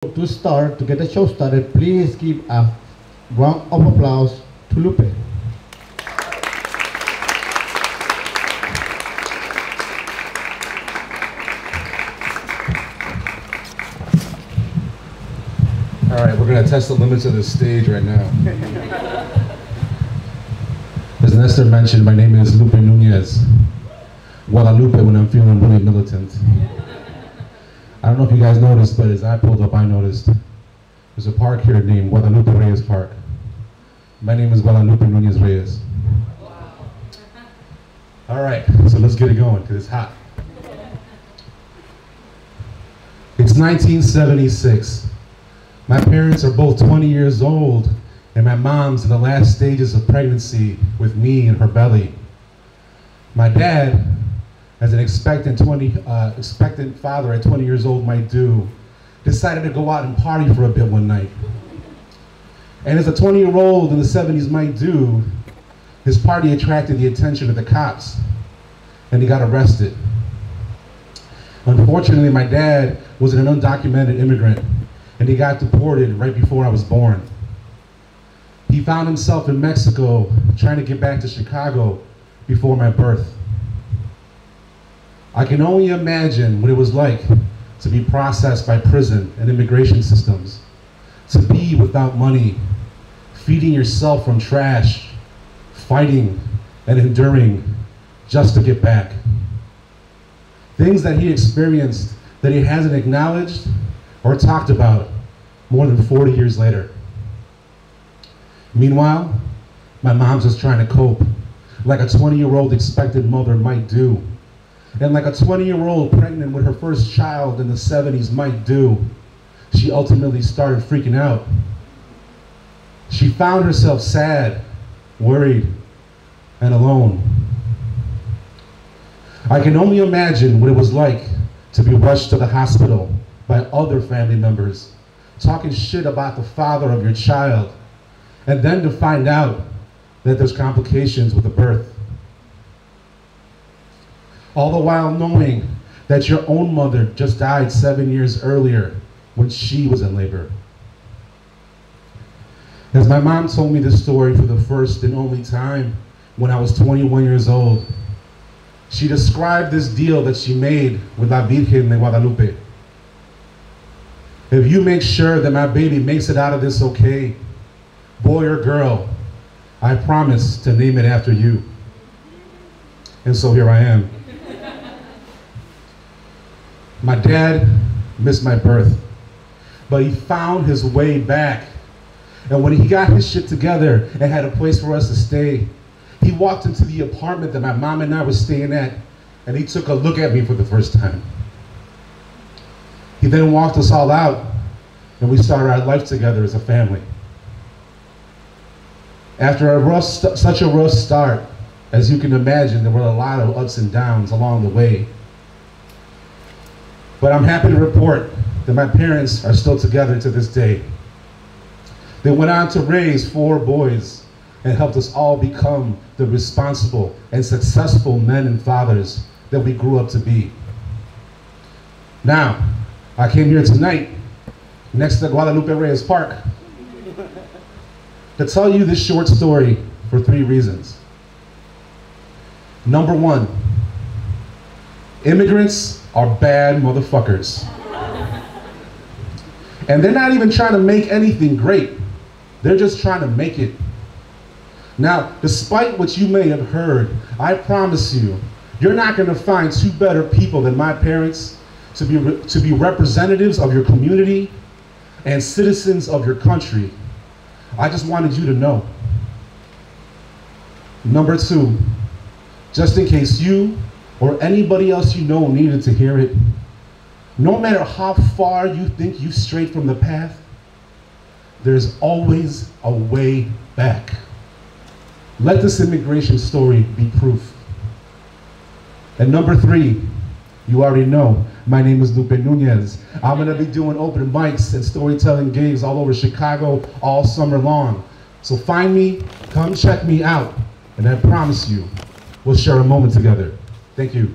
To get the show started, please give a round of applause to Lupe. All right, we're going to test the limits of this stage right now. As Nestor mentioned, my name is Lupe Nuñez. Guadalupe when I'm feeling really militant. I don't know if you guys noticed, but as I pulled up, I noticed there's a park here named Guadalupe Reyes Park. My name is Guadalupe Nuñez Reyes. All right, so let's get it going, because it's hot. It's 1976. My parents are both 20 years old, and my mom's in the last stages of pregnancy with me in her belly. My dad, as an expectant father at 20 years old might do, decided to go out and party for a bit one night. And as a 20-year-old in the 70s might do, his party attracted the attention of the cops, and he got arrested. Unfortunately, my dad was an undocumented immigrant, and he got deported right before I was born. He found himself in Mexico trying to get back to Chicago before my birth. I can only imagine what it was like to be processed by prison and immigration systems, to be without money, feeding yourself from trash, fighting and enduring just to get back. Things that he experienced that he hasn't acknowledged or talked about more than 40 years later. Meanwhile, my mom's just trying to cope, like a 20-year-old expectant mother might do. And like a 20-year-old pregnant with her first child in the 70s might do, she ultimately started freaking out. She found herself sad, worried, and alone. I can only imagine what it was like to be rushed to the hospital by other family members, talking shit about the father of your child, and then to find out that there's complications with the birth. All the while knowing that your own mother just died 7 years earlier when she was in labor. As my mom told me this story for the first and only time when I was 21 years old, she described this deal that she made with La Virgen de Guadalupe. If you make sure that my baby makes it out of this okay, boy or girl, I promise to name it after you. And so here I am. My dad missed my birth, but he found his way back. And when he got his shit together and had a place for us to stay, he walked into the apartment that my mom and I were staying at, and he took a look at me for the first time. He then walked us all out, and we started our life together as a family. After such a rough start, as you can imagine, there were a lot of ups and downs along the way. But I'm happy to report that my parents are still together to this day. They went on to raise 4 boys and helped us all become the responsible and successful men and fathers that we grew up to be. Now, I came here tonight, next to Guadalupe Reyes Park, to tell you this short story for 3 reasons. Number 1, immigrants are bad motherfuckers. And they're not even trying to make anything great. They're just trying to make it. Now, despite what you may have heard, I promise you, you're not going to find 2 better people than my parents to be representatives of your community and citizens of your country. I just wanted you to know. Number 2, just in case you or anybody else you know needed to hear it, no matter how far you think you've strayed from the path, there's always a way back. Let this immigration story be proof. And number 3, you already know, my name is Lupe Nuñez. I'm gonna be doing open mics and storytelling gigs all over Chicago all summer long. So find me, come check me out, and I promise you, we'll share a moment together. Thank you.